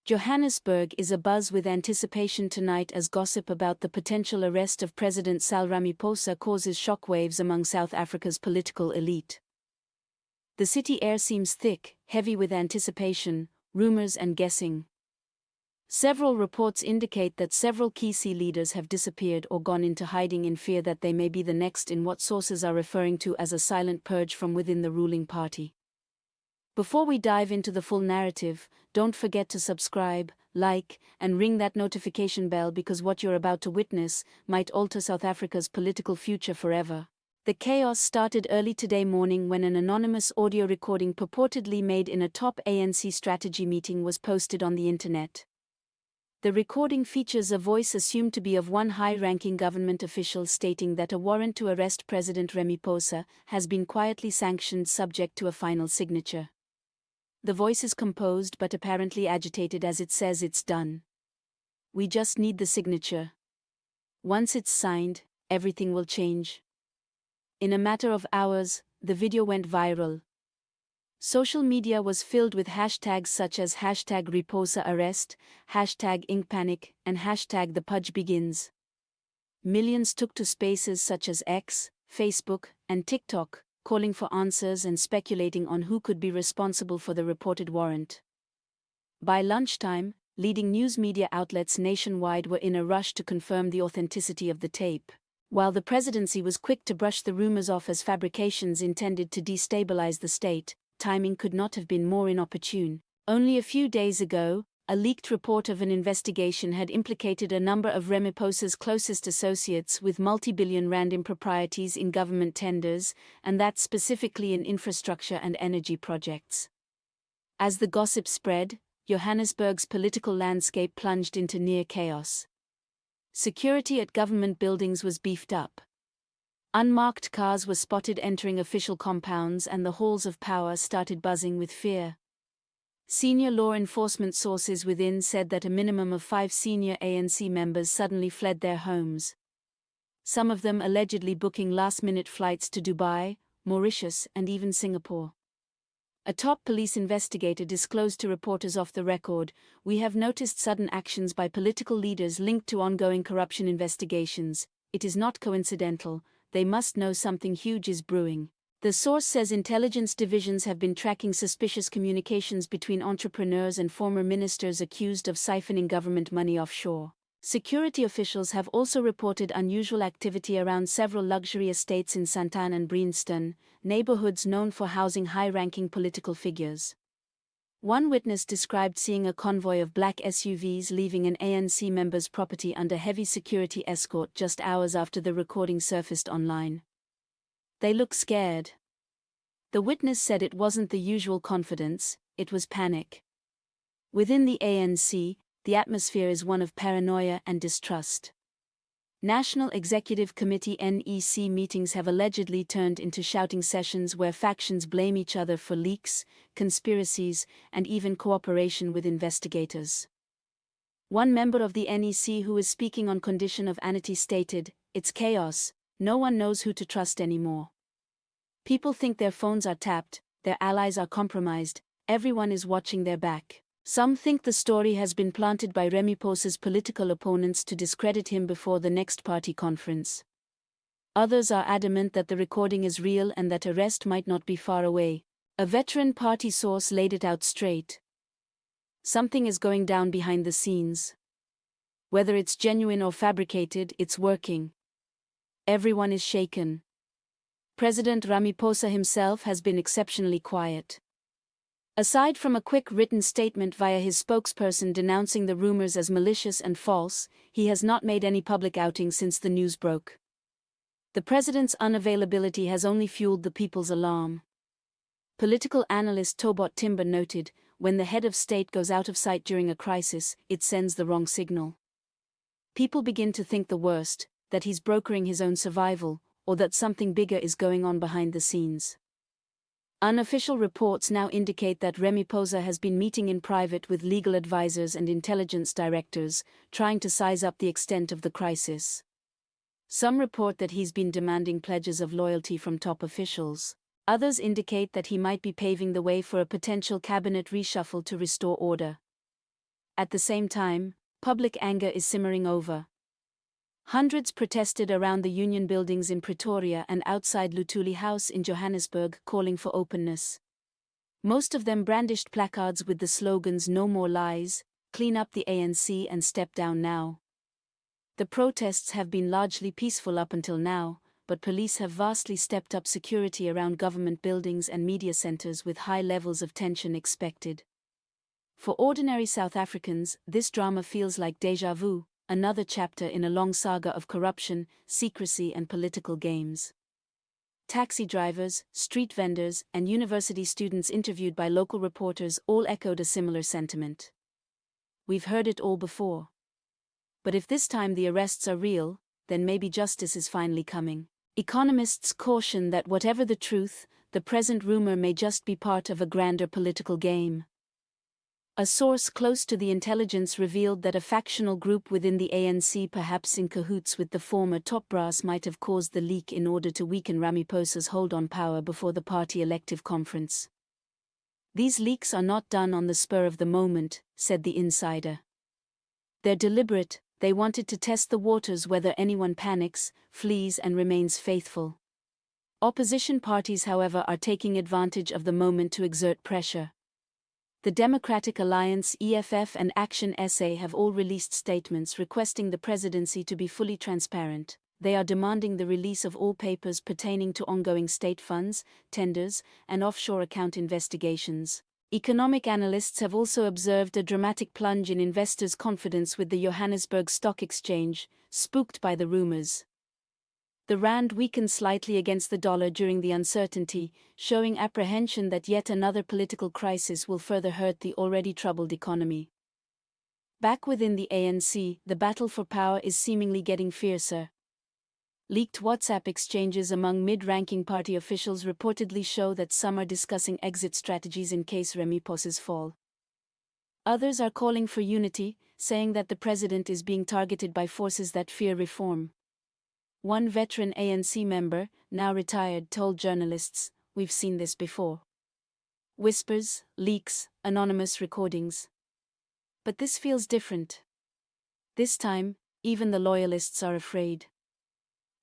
Johannesburg is abuzz with anticipation tonight as gossip about the potential arrest of President Cyril Ramaphosa causes shockwaves among South Africa's political elite. The city air seems thick, heavy with anticipation, rumors and guessing. Several reports indicate that several key leaders have disappeared or gone into hiding in fear that they may be the next in what sources are referring to as a silent purge from within the ruling party. Before we dive into the full narrative, don't forget to subscribe, like, and ring that notification bell because what you're about to witness might alter South Africa's political future forever. The chaos started early today morning when an anonymous audio recording purportedly made in a top ANC strategy meeting was posted on the internet. The recording features a voice assumed to be of one high-ranking government official stating that a warrant to arrest President Ramaphosa has been quietly sanctioned subject to a final signature. The voice is composed but apparently agitated as it says it's done. We just need the signature. Once it's signed, everything will change. In a matter of hours, the video went viral. Social media was filled with hashtags such as #RaposaArrest, #InkPanic, and #ThePudgeBegins. Millions took to spaces such as X, Facebook, and TikTok, calling for answers and speculating on who could be responsible for the reported warrant. By lunchtime, leading news media outlets nationwide were in a rush to confirm the authenticity of the tape. While the presidency was quick to brush the rumors off as fabrications intended to destabilize the state, timing could not have been more inopportune. Only a few days ago, a leaked report of an investigation had implicated a number of Ramaphosa's closest associates with multi-billion rand improprieties in government tenders, and that specifically in infrastructure and energy projects. As the gossip spread, Johannesburg's political landscape plunged into near chaos. Security at government buildings was beefed up. Unmarked cars were spotted entering official compounds and the halls of power started buzzing with fear. Senior law enforcement sources within said that a minimum of 5 senior ANC members suddenly fled their homes. Some of them allegedly booking last-minute flights to Dubai, Mauritius, and even Singapore. A top police investigator disclosed to reporters off the record, "We have noticed sudden actions by political leaders linked to ongoing corruption investigations. It is not coincidental, they must know something huge is brewing." The source says intelligence divisions have been tracking suspicious communications between entrepreneurs and former ministers accused of siphoning government money offshore. Security officials have also reported unusual activity around several luxury estates in Sandton and Bryanston, neighborhoods known for housing high-ranking political figures. One witness described seeing a convoy of black SUVs leaving an ANC member's property under heavy security escort just hours after the recording surfaced online. "They look scared." The witness said it wasn't the usual confidence, it was panic. Within the ANC, the atmosphere is one of paranoia and distrust. National Executive Committee (NEC) meetings have allegedly turned into shouting sessions where factions blame each other for leaks, conspiracies, and even cooperation with investigators. One member of the NEC who is speaking on condition of amity stated, "It's chaos. No one knows who to trust anymore. People think their phones are tapped, their allies are compromised, everyone is watching their back." Some think the story has been planted by Ramaphosa's political opponents to discredit him before the next party conference. Others are adamant that the recording is real and that arrest might not be far away. A veteran party source laid it out straight. "Something is going down behind the scenes. Whether it's genuine or fabricated, it's working. Everyone is shaken." President Ramaphosa himself has been exceptionally quiet. Aside from a quick written statement via his spokesperson denouncing the rumors as malicious and false, he has not made any public outings since the news broke. The president's unavailability has only fueled the people's alarm. Political analyst Tobot Timber noted, "When the head of state goes out of sight during a crisis, it sends the wrong signal. People begin to think the worst, that he's brokering his own survival, or that something bigger is going on behind the scenes." Unofficial reports now indicate that Ramaphosa has been meeting in private with legal advisors and intelligence directors, trying to size up the extent of the crisis. Some report that he's been demanding pledges of loyalty from top officials. Others indicate that he might be paving the way for a potential cabinet reshuffle to restore order. At the same time, public anger is simmering over. Hundreds protested around the union buildings in Pretoria and outside Luthuli House in Johannesburg, calling for openness. Most of them brandished placards with the slogans "No more lies," "Clean up the ANC" and "Step down now." The protests have been largely peaceful up until now, but police have vastly stepped up security around government buildings and media centers with high levels of tension expected. For ordinary South Africans, this drama feels like déjà vu, another chapter in a long saga of corruption, secrecy and political games. Taxi drivers, street vendors, and university students interviewed by local reporters all echoed a similar sentiment. We've heard it all before. But if this time the arrests are real, then maybe justice is finally coming. Economists caution that whatever the truth, the present rumor may just be part of a grander political game. A source close to the intelligence revealed that a factional group within the ANC, perhaps in cahoots with the former top brass, might have caused the leak in order to weaken Ramaphosa's hold on power before the party elective conference. These leaks are not done on the spur of the moment, said the insider. They're deliberate. They wanted to test the waters whether anyone panics, flees and remains faithful. Opposition parties, however, are taking advantage of the moment to exert pressure. The Democratic Alliance, EFF and Action SA have all released statements requesting the presidency to be fully transparent. They are demanding the release of all papers pertaining to ongoing state funds, tenders, and offshore account investigations. Economic analysts have also observed a dramatic plunge in investors' confidence with the Johannesburg Stock Exchange, spooked by the rumors. The rand weakened slightly against the dollar during the uncertainty, showing apprehension that yet another political crisis will further hurt the already troubled economy. Back within the ANC, the battle for power is seemingly getting fiercer. Leaked WhatsApp exchanges among mid-ranking party officials reportedly show that some are discussing exit strategies in case Ramaphosa's fall. Others are calling for unity, saying that the president is being targeted by forces that fear reform. One veteran ANC member, now retired, told journalists, "We've seen this before. Whispers, leaks, anonymous recordings. But this feels different. This time, even the loyalists are afraid.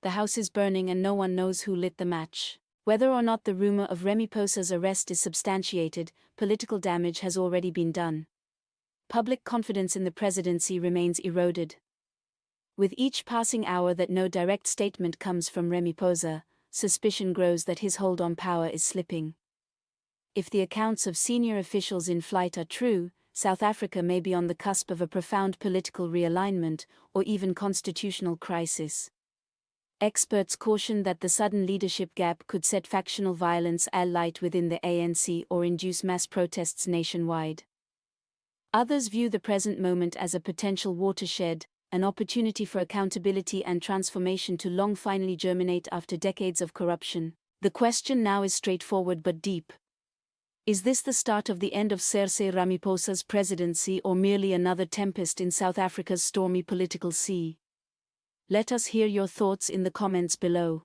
The house is burning and no one knows who lit the match." Whether or not the rumor of Ramaphosa's arrest is substantiated, political damage has already been done. Public confidence in the presidency remains eroded. With each passing hour that no direct statement comes from Ramaphosa, suspicion grows that his hold on power is slipping. If the accounts of senior officials in flight are true, South Africa may be on the cusp of a profound political realignment or even constitutional crisis. Experts caution that the sudden leadership gap could set factional violence alight within the ANC or induce mass protests nationwide. Others view the present moment as a potential watershed, an opportunity for accountability and transformation to long finally germinate after decades of corruption. The question now is straightforward but deep. Is this the start of the end of Cyril Ramaphosa's presidency or merely another tempest in South Africa's stormy political sea? Let us hear your thoughts in the comments below.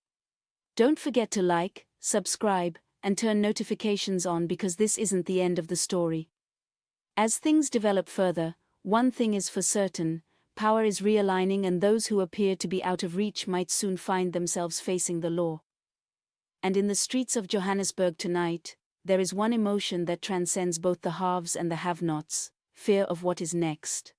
Don't forget to like, subscribe, and turn notifications on because this isn't the end of the story. As things develop further, one thing is for certain: power is realigning and those who appear to be out of reach might soon find themselves facing the law. And in the streets of Johannesburg tonight, there is one emotion that transcends both the haves and the have-nots: fear of what is next.